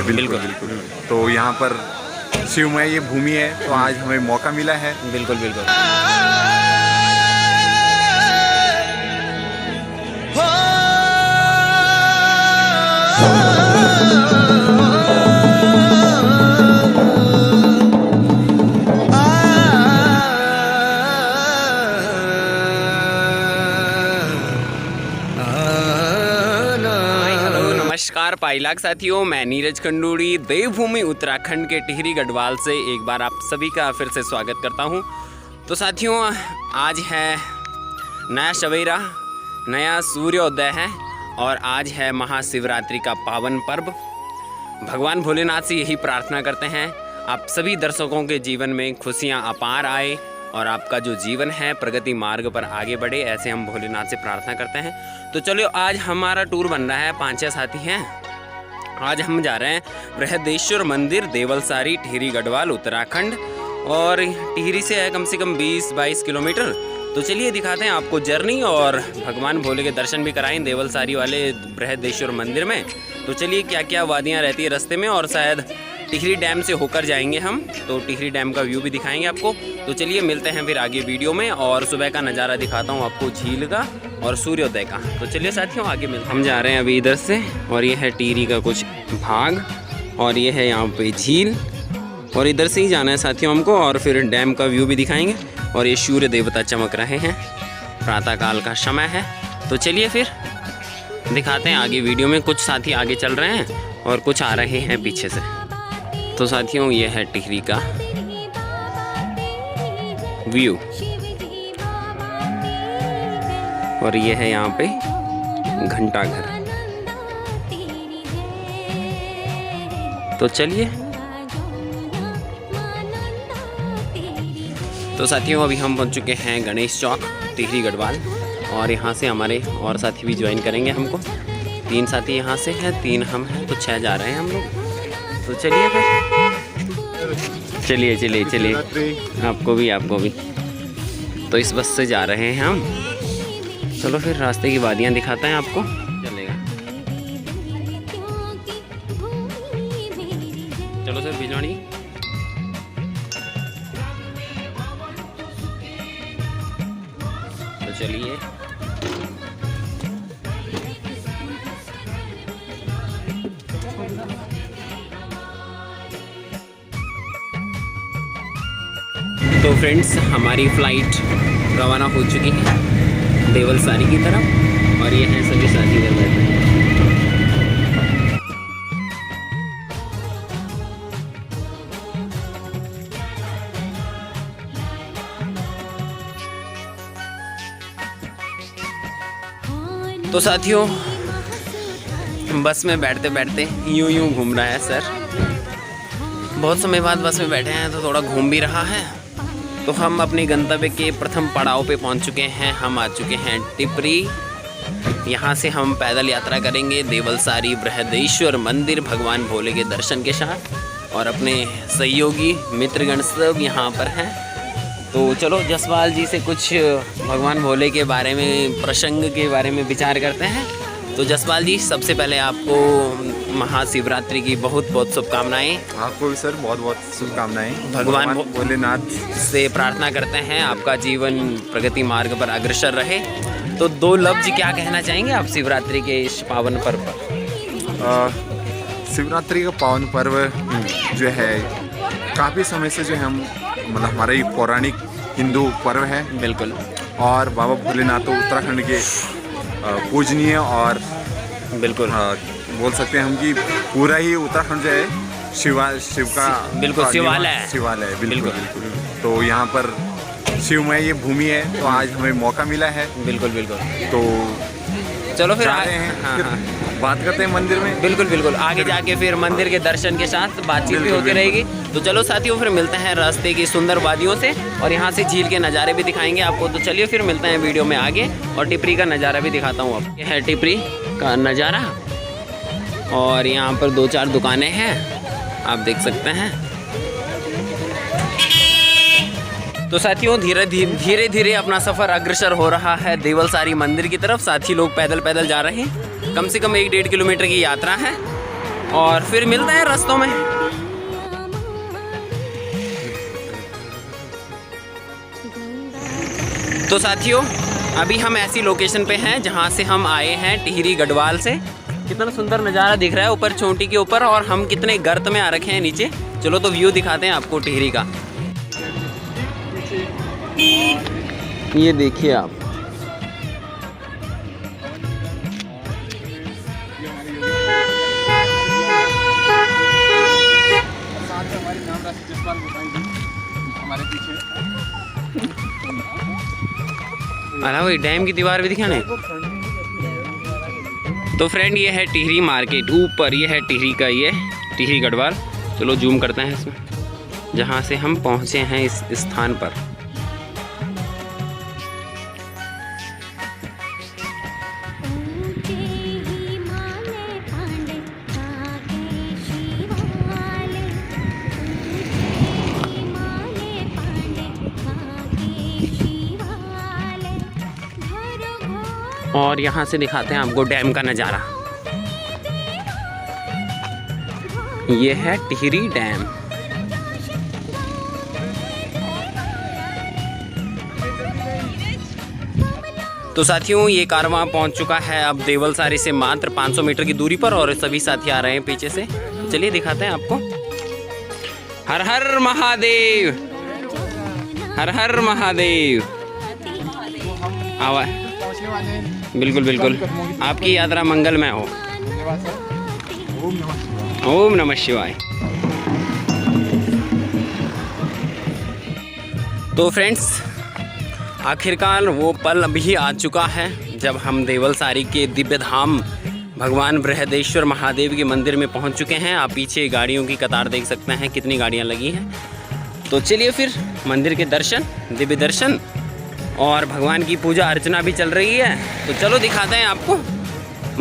बिल्कुल बिल्कुल। तो यहाँ पर शिवमय ये भूमि है, तो आज हमें मौका मिला है। बिल्कुल बिल्कुल। नमस्कार पाइलाक साथियों, मैं नीरज खंडूड़ी देवभूमि उत्तराखंड के टिहरी गढ़वाल से एक बार आप सभी का फिर से स्वागत करता हूं। तो साथियों, आज है नया सवेरा, नया सूर्योदय है और आज है महाशिवरात्रि का पावन पर्व। भगवान भोलेनाथ से यही प्रार्थना करते हैं आप सभी दर्शकों के जीवन में खुशियां अपार आए और आपका जो जीवन है प्रगति मार्ग पर आगे बढ़े, ऐसे हम भोलेनाथ से प्रार्थना करते हैं। तो चलो, आज हमारा टूर बन रहा है, 5-6 साथी हैं। आज हम जा रहे हैं बृहदेश्वर मंदिर, देवलसारी, टिहरी गढ़वाल, उत्तराखंड। और टिहरी से है कम से कम 20-22 किलोमीटर। तो चलिए दिखाते हैं आपको जर्नी और भगवान भोले के दर्शन भी कराएं देवलसारी वाले बृहदेश्वर मंदिर में। तो चलिए, क्या क्या वादियाँ रहती है रास्ते में, और शायद टिहरी डैम से होकर जाएंगे हम, तो टिहरी डैम का व्यू भी दिखाएंगे आपको। तो चलिए मिलते हैं फिर आगे वीडियो में, और सुबह का नज़ारा दिखाता हूँ आपको झील का और सूर्योदय का। तो चलिए साथियों, आगे मिलते हैं। हम जा रहे हैं अभी इधर से, और ये है टिहरी का कुछ भाग, और ये है यहाँ पे झील, और इधर से ही जाना है साथियों हमको, और फिर डैम का व्यू भी दिखाएंगे। और ये सूर्य देवता चमक रहे हैं, प्रातःकाल का समय है। तो चलिए फिर दिखाते हैं आगे वीडियो में। कुछ साथी आगे चल रहे हैं और कुछ आ रहे हैं पीछे से। तो साथियों, ये है टिहरी का व्यू, और ये है यहाँ पे घंटा घर। तो चलिए, तो साथियों अभी हम पहुँच चुके हैं गणेश चौक, टिहरी गढ़वाल, और यहाँ से हमारे और साथी भी ज्वाइन करेंगे हमको। 3 साथी यहाँ से हैं, 3 हम हैं, तो 6 जा रहे हैं हम लोग। तो चलिए फिर, चलिए चलिए चलिए, आपको भी। तो इस बस से जा रहे हैं हम। चलो फिर रास्ते की वादियाँ दिखाते हैं आपको, चलेगा। चलो सर, भिजवानी। तो चलिए, तो फ्रेंड्स, हमारी फ़्लाइट रवाना हो चुकी है देवलसारी की तरफ, और ये हैं सभी साथी इधर बैठे हैं। तो साथियों, बस में बैठते बैठते यूं घूम रहा है सर। बहुत समय बाद बस में बैठे हैं, तो थोड़ा घूम भी रहा है। तो हम अपने गंतव्य के प्रथम पड़ाव पे पहुंच चुके हैं। हम आ चुके हैं टिपरी। यहाँ से हम पैदल यात्रा करेंगे देवलसारी बृहदेश्वर मंदिर भगवान भोले के दर्शन के साथ, और अपने सहयोगी मित्रगण सब यहाँ पर हैं। तो चलो जसपाल जी से कुछ भगवान भोले के बारे में, प्रसंग के बारे में विचार करते हैं। तो जसपाल जी, सबसे पहले आपको महाशिवरात्रि की बहुत बहुत शुभकामनाएं। आपको भी सर बहुत बहुत शुभकामनाएं। भगवान भोलेनाथ से प्रार्थना करते हैं आपका जीवन प्रगति मार्ग पर अग्रसर रहे। तो 2 लफ्ज क्या कहना चाहेंगे आप शिवरात्रि के इस पावन पर्व पर? शिवरात्रि का पावन पर्व जो है, काफ़ी समय से जो है हम, मतलब हमारा एक पौराणिक हिंदू पर्व है। बिल्कुल। और बाबा भोलेनाथ तो उत्तराखंड के पूजनीय, और बिल्कुल बोल सकते हैं हम कि पूरा ही उत्तराखंड जो है शिव का बिल्कुल शिवालय है। बिल्कुल। तो यहाँ पर शिवमय ये भूमि है, तो आज हमें मौका मिला है। बिल्कुल। तो चलो फिर आ रहे हैं, बात करते हैं मंदिर में। बिल्कुल। आगे जाके फिर मंदिर के दर्शन के साथ बातचीत भी होती रहेगी। तो चलो साथियों, फिर मिलते हैं रास्ते की सुंदर वादियों से, और यहाँ से झील के नज़ारे भी दिखाएंगे आपको। तो चलिए फिर मिलते हैं वीडियो में आगे, और टिपरी का नज़ारा भी दिखाता हूँ आपको। यह है टिपरी का नज़ारा, और यहाँ पर 2-4 दुकानें हैं, आप देख सकते हैं। तो साथियों धीरे धीरे अपना सफ़र अग्रसर हो रहा है देवलसारी मंदिर की तरफ। साथी लोग पैदल पैदल जा रहे हैं। कम से कम 1-1.5 किलोमीटर की यात्रा है और फिर मिलते हैं रास्तों में। तो साथियों अभी हम ऐसी लोकेशन पे हैं जहाँ से हम आए हैं टिहरी गढ़वाल से। कितना सुंदर नज़ारा दिख रहा है ऊपर चोटी के ऊपर, और हम कितने गर्त में आ रखे हैं नीचे। चलो तो व्यू दिखाते हैं आपको टिहरी का। ये देखिए आप, अरे वही डैम की दीवार भी दिखाने। तो फ्रेंड ये है टिहरी मार्केट, ऊपर ये है टिहरी का, ये टिहरी गढ़वाल। चलो जूम करते हैं इसमें, जहाँ से हम पहुँचे हैं इस स्थान पर। और यहाँ से दिखाते हैं आपको डैम का नज़ारा। ये है टिहरी डैम। तो साथियों ये कारवां पहुंच चुका है अब देवलसारी से मात्र 500 मीटर की दूरी पर, और सभी साथी आ रहे हैं पीछे से। तो चलिए दिखाते हैं आपको। हर हर महादेव, हर हर महादेव। आवाज बिल्कुल बिल्कुल, आपकी यात्रा मंगलमय हो। ओम नमः शिवाय। तो फ्रेंड्स आखिरकार वो पल अभी आ चुका है जब हम देवलसारी के दिव्य धाम भगवान बृहदेश्वर महादेव के मंदिर में पहुंच चुके हैं। आप पीछे गाड़ियों की कतार देख सकते हैं, कितनी गाड़ियां लगी हैं। तो चलिए फिर मंदिर के दर्शन, दिव्य दर्शन और भगवान की पूजा अर्चना भी चल रही है। तो चलो दिखाते हैं आपको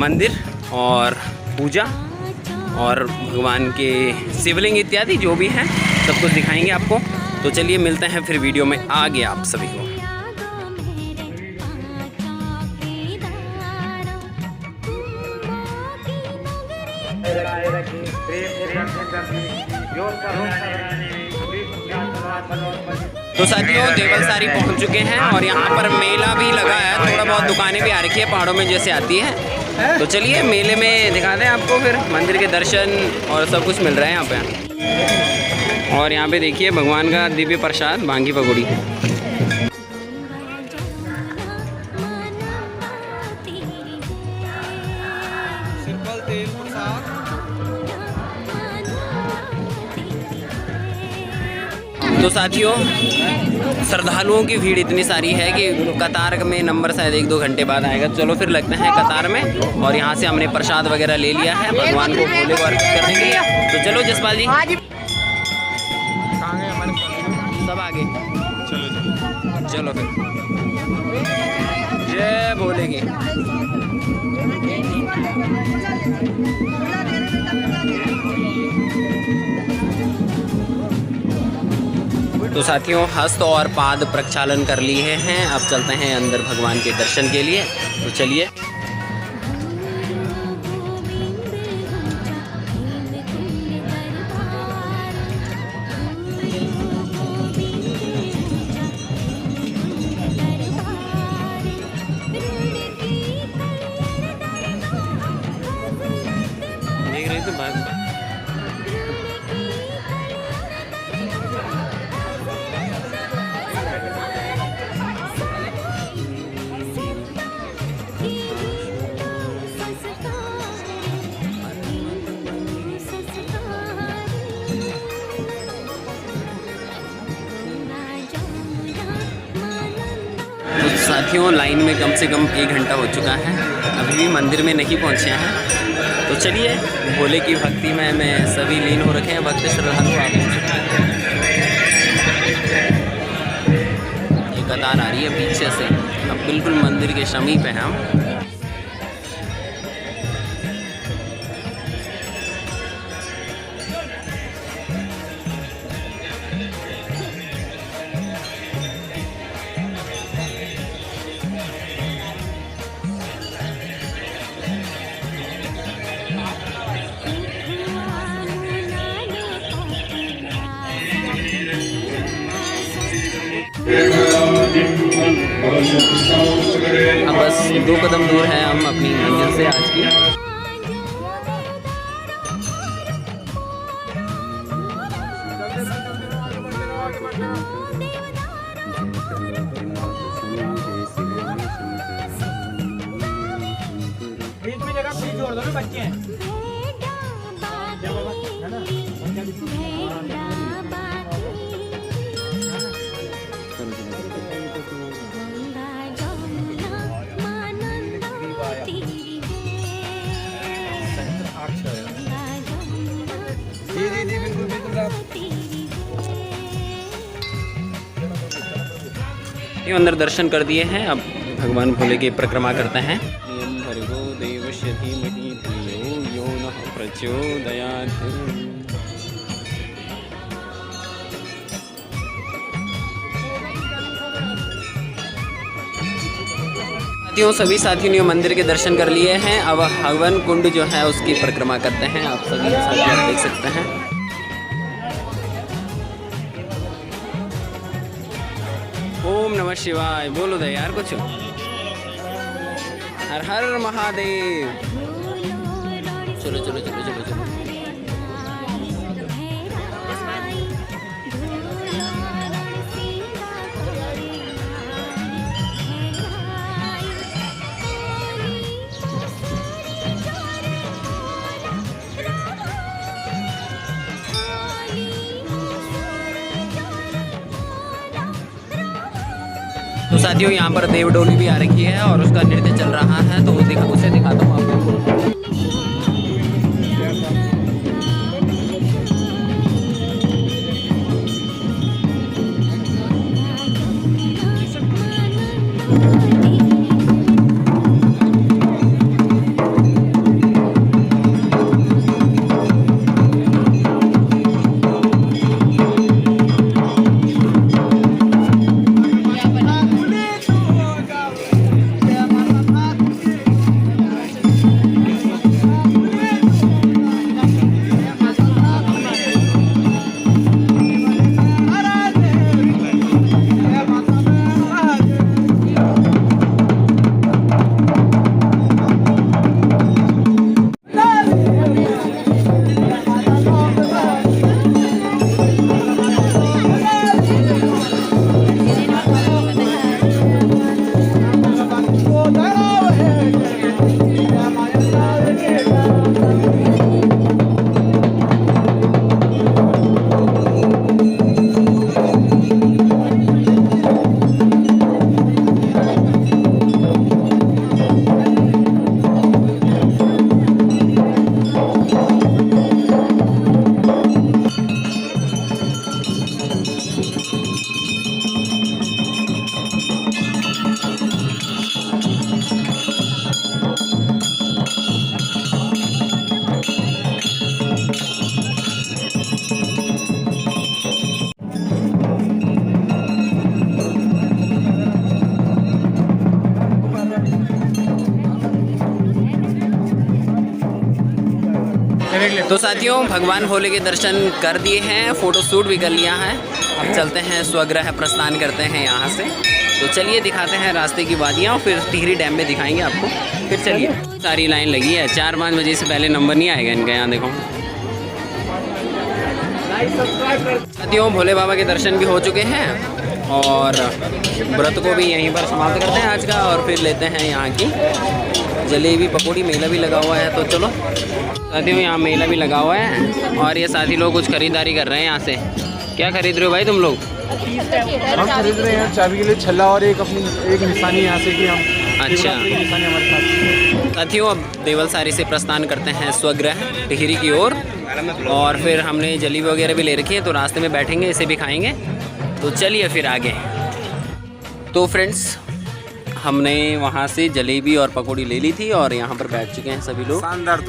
मंदिर और पूजा और भगवान के शिवलिंग इत्यादि जो भी हैं सब कुछ दिखाएंगे आपको। तो चलिए मिलते हैं फिर वीडियो में आगे आप सभी को। तो साथियों देवलसारी पहुंच चुके हैं और यहाँ पर मेला भी लगा है, थोड़ा बहुत दुकानें भी आ रखी है पहाड़ों में जैसे आती है। तो चलिए मेले में दिखाते हैं आपको, फिर मंदिर के दर्शन और सब कुछ मिल रहा है यहाँ पे। और यहाँ पे देखिए भगवान का दिव्य प्रसाद भांगी पकौड़ी। तो साथियों श्रद्धालुओं की भीड़ इतनी सारी है कि कतार में नंबर शायद 1-2 घंटे बाद आएगा। चलो फिर लगते हैं कतार में, और यहाँ से हमने प्रसाद वगैरह ले लिया है भगवान को भोले को अर्पित करने के लिए। तो चलो जसपाल जी, सब आगे चलो फिर। जय भोले की। तो साथियों हस्त और पाद प्रक्षालन कर लिए हैं, अब चलते हैं अंदर भगवान के दर्शन के लिए। तो चलिए। देख रहे थे बात। तो साथियों लाइन में कम से कम 1 घंटा हो चुका है, अभी भी मंदिर में नहीं पहुंचे हैं। तो चलिए भोले की भक्ति में सभी लीन हो रखे हैं भक्त श्रद्धालु। ये कतार आ रही है पीछे से, अब बिल्कुल मंदिर के समीप हैं हम। 2 कदम दूर है हम अपनी मंजिल से आज की। बीच में जगह फ्री छोड़ दो ना, बच्चे हैं। ये अंदर दर्शन कर दिए हैं, अब भगवान भोले की परिक्रमा करते हैं। भर्गो देवस्य धीमहि धियो यो नः प्रचोदयात्। साथियों, सभी साथियों ने मंदिर के दर्शन कर लिए हैं। अब हवन कुंड जो है उसकी परिक्रमा करते हैं। आप सभी साथियों देख सकते हैं। ओम नमः शिवाय बोलो दे यार कुछ। हर हर महादेव। चलो चलो चलो चलो चलो। तो साथियों, यहाँ पर देव डोली भी आ रखी है और उसका नृत्य चल रहा है, तो उसे दिखाता हूँ आपको। तो साथियों, भगवान भोले के दर्शन कर दिए हैं, फ़ोटो शूट भी कर लिया है। अब चलते हैं स्वगृह प्रस्थान करते हैं यहाँ से। तो चलिए दिखाते हैं रास्ते की वादियाँ और फिर टिहरी डैम में दिखाएंगे आपको। फिर चलिए, सारी लाइन लगी है, 4-5 बजे से पहले नंबर नहीं आएगा इनका। यहाँ देखो साथियों, भोले बाबा के दर्शन भी हो चुके हैं और व्रत को भी यहीं पर समाप्त करते हैं आज का। और फिर लेते हैं यहाँ की जलेबी पकौड़ी। मेला भी लगा हुआ है, तो चलो साथियों, यहाँ मेला भी लगा हुआ है और ये साथी लोग कुछ खरीदारी कर रहे हैं यहाँ से। क्या खरीद रहे हो भाई तुम लोग? हम खरीद रहे हैं चाबी के लिए छल्ला और एक निशानी यहाँ से कि हम। अच्छा निशानी हमारे साथ। साथियों, अब देवलसारी से प्रस्थान करते हैं स्वगृह टिहरी की ओर। और फिर हमने जलेबी वगैरह भी ले रखी है, तो रास्ते में बैठेंगे, इसे भी खाएंगे। तो चलिए फिर आगे। तो फ्रेंड्स, हमने वहाँ से जलेबी और पकौड़ी ले ली थी और यहाँ पर बैठ चुके हैं सभी लोग। शानदार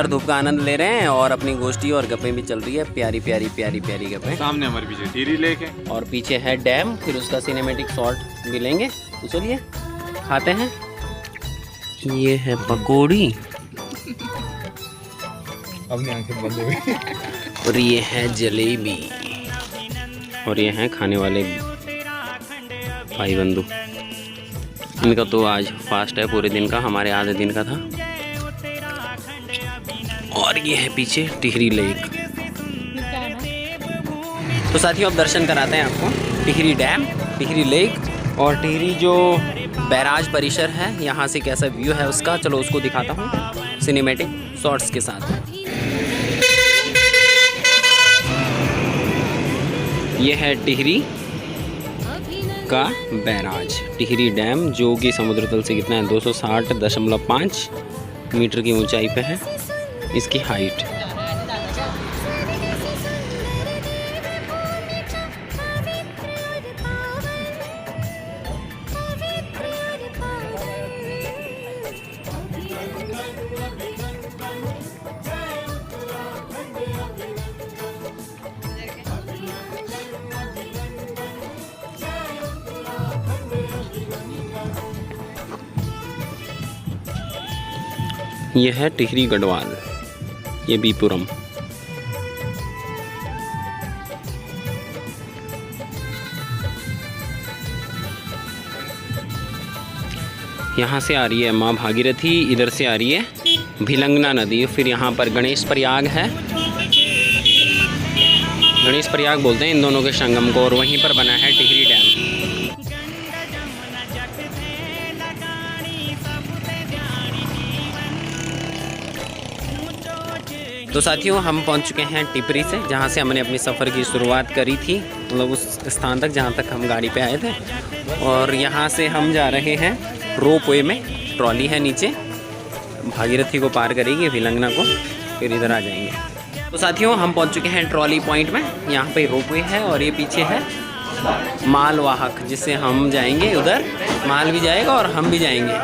धूप का आनंद ले रहे हैं और अपनी गोष्ठी और गप्पें भी चल रही है। प्यारी प्यारी प्यारी प्यारी गप्पें। सामने हमारे पीछे टिहरी लेक है और पीछे है डैम, फिर उसका सिनेमेटिक शॉट भी लेंगे। तो चलिए खाते हैं। ये है पकौड़ी अपनी आंखें बंद हो गई और ये है जलेबी और ये हैं खाने वाले भाई बंधु। इनका तो आज फास्ट है पूरे दिन का, हमारे आधे दिन का था। और ये है पीछे टिहरी लेक। तो साथियों अब दर्शन कराते हैं आपको टिहरी डैम, टिहरी लेक और टिहरी जो बैराज परिसर है, यहाँ से कैसा व्यू है उसका, चलो उसको दिखाता हूँ सिनेमैटिक शॉट्स के साथ। ये है टिहरी का बैराज, टिहरी डैम, जो कि समुद्र तल से कितना है 260.5 मीटर की ऊंचाई पे है इसकी हाइट। यह है टिहरी गढ़वाल, ये बीपुरम। यहाँ से आ रही है माँ भागीरथी, इधर से आ रही है भिलंगना नदी। फिर यहाँ पर गणेश प्रयाग है, गणेश प्रयाग बोलते हैं इन दोनों के संगम को, और वहीं पर बना है टिहरी डैम। तो साथियों हम पहुंच चुके हैं टिपरी से, जहां से हमने अपनी सफ़र की शुरुआत करी थी, मतलब उस स्थान तक जहां तक हम गाड़ी पे आए थे। और यहां से हम जा रहे हैं रोप वे में, ट्रॉली है नीचे, भागीरथी को पार करेगी भिलंगना को, फिर इधर आ जाएंगे। तो साथियों हम पहुंच चुके हैं ट्रॉली पॉइंट में, यहाँ पे रोप वे है और ये पीछे है मालवाहक, जिससे हम जाएंगे उधर, माल भी जाएगा और हम भी जाएंगे।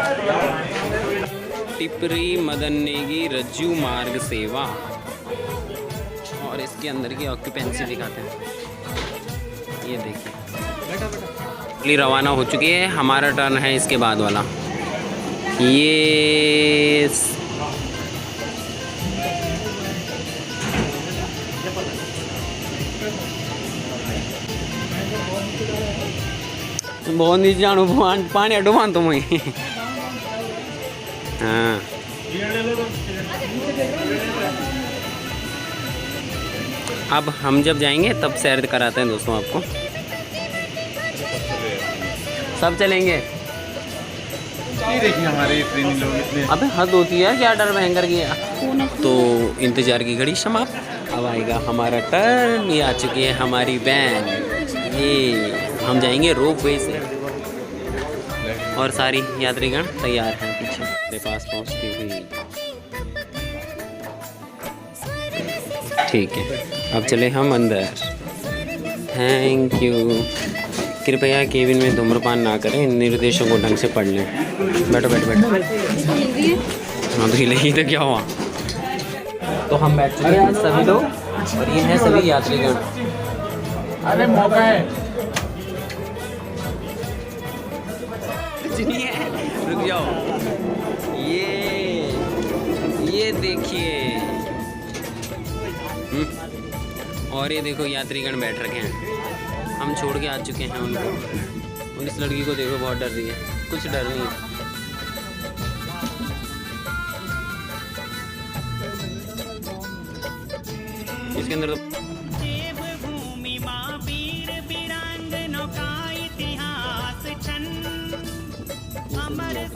टिपरी मदन नेगी रज्जू मार्ग सेवा, और इसके अंदर की ऑक्यूपेंसी दिखाते हैं, ये देखिए रवाना हो चुकी है। हमारा टर्न है इसके बाद वाला, ये बहुत नीचे जानो, पानी अड्डो मान तुम हाँ। अब हम जब जाएंगे तब सैर कराते हैं दोस्तों आपको, सब चलेंगे। ये देखिए हमारे ट्रेनी लोग इतने, अबे हद होती है, क्या डर भयंकर किया। तो इंतजार की घड़ी समाप्त, अब आएगा हमारा टर्न। ये आ चुकी है हमारी वैन, ये हम जाएंगे रोप वे से, और सारी यात्रीगण तैयार हैं पीछे मेरे पास पहुंचती हुई। ठीक है अब चले हम अंदर। Thank you. कृपया केबिन में धूम्रपान ना करें, इन निर्देशों को ढंग से पढ़ लें। बैठो बैठो बैठो। हाँ तो हिलेगी तो क्या हुआ। तो हम बैठ चुके हैं सभी लोग, और ये हैं सभी यात्रीगण। अरे मौका है, रुक जाओ। ये देखिए, और ये देखो यात्रीगण बैठ रखे हैं, हम छोड़ के आ चुके हैं उनको। और इस लड़की को देखो बहुत डर रही है, कुछ डर नहीं है। इसके अंदर तो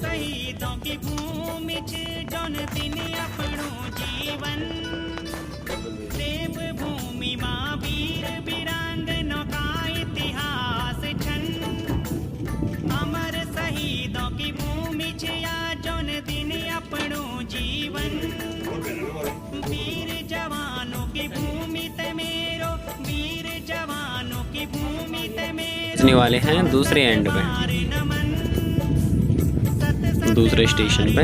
शहीदों की भूमि जौन दिन अपनों जीवन, देव भूमि माँ वीर वीरांगनों का इतिहास छन, अमर शहीदों की भूमि जौन दिन अपनों जीवन, वीर जवानों की भूमि ते मेरो, वीर जवानों की भूमि ते मेरो। वाले हैं दूसरे एंड पे, दूसरे स्टेशन पे।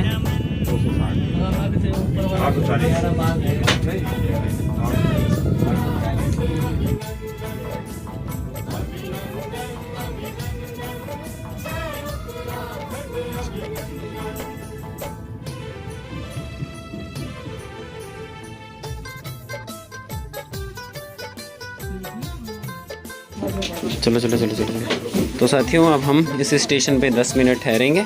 चलो चलो चलो चलो। तो साथियों अब हम इस स्टेशन पे 10 मिनट ठहरेंगे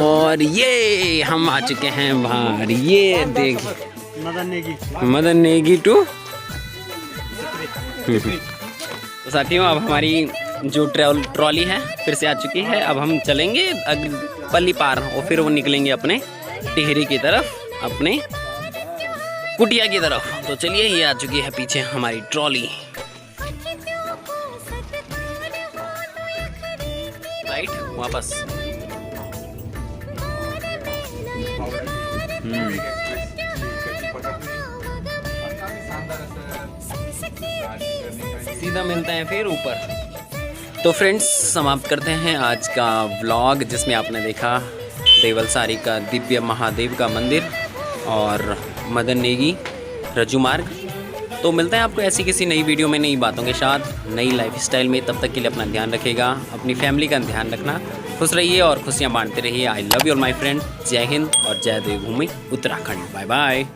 और ये हम आ चुके हैं बाहर। ये देखिए मदन नेगी टू। तो साथियों अब हमारी जो ट्रॉली है फिर से आ चुकी है। अब हम चलेंगे पल्ली पार और फिर वो निकलेंगे अपने टिहरी की तरफ, अपने कुटिया की तरफ। तो चलिए ये आ चुकी है पीछे हमारी ट्रॉली। राइट वापस। सीधा मिलते हैं फिर ऊपर। तो फ्रेंड्स समाप्त करते हैं आज का व्लॉग, जिसमें आपने देखा देवलसारी का दिव्य महादेव का मंदिर और मदन नेगी रज्जू मार्ग। तो मिलते हैं आपको ऐसी किसी नई वीडियो में, नई बातों के साथ, नई लाइफस्टाइल में। तब तक के लिए अपना ध्यान रखिएगा, अपनी फैमिली का ध्यान रखना, खुश रहिए और खुशियाँ बांटते रहिए। I love you all my friend. जय हिंद और जय देवभूमि उत्तराखंड। Bye bye.